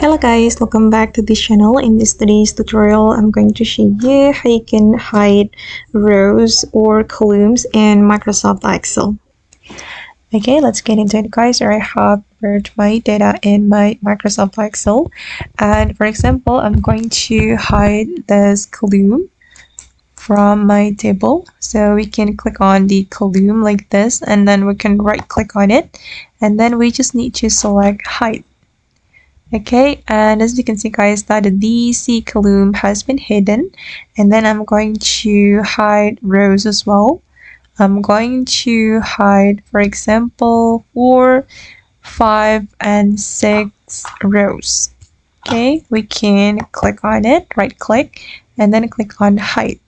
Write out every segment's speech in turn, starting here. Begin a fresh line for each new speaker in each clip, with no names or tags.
Hello guys, welcome back to this channel. In today's tutorial, I'm going to show you how you can hide rows or columns in Microsoft Excel. Okay, let's get into it guys. I have prepared my data in my Microsoft Excel, and for example, I'm going to hide this column from my table. So we can click on the column like this, and then we can right click on it, and then we just need to select hide. Okay, and as you can see guys, that the DC column has been hidden, and then I'm going to hide rows as well. I'm going to hide, for example, 4, 5, and 6 rows. Okay, we can click on it, right click, and then click on hide.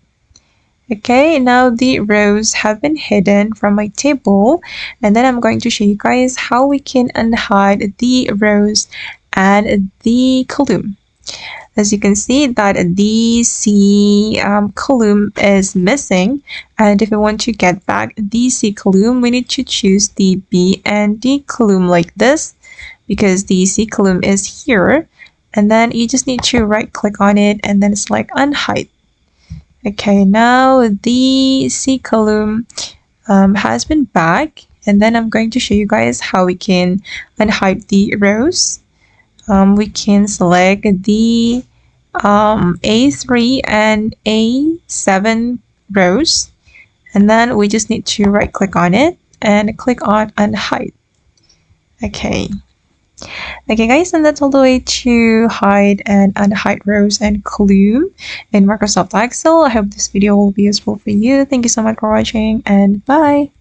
Okay, now the rows have been hidden from my table, and then I'm going to show you guys how we can unhide the rows and the column. As you can see that the C column is missing, and if we want to get back the C column, we need to choose the B and D column like this, because the C column is here, and then you just need to right click on it and then select unhide. Okay, now the C column has been back, and then I'm going to show you guys how we can unhide the rows. We can select the A3 and A7 rows, and then we just need to right click on it and click on unhide. Okay guys, and that's all the way to hide and unhide rows and column in Microsoft Excel. I hope this video will be useful for you. Thank you so much for watching, and bye.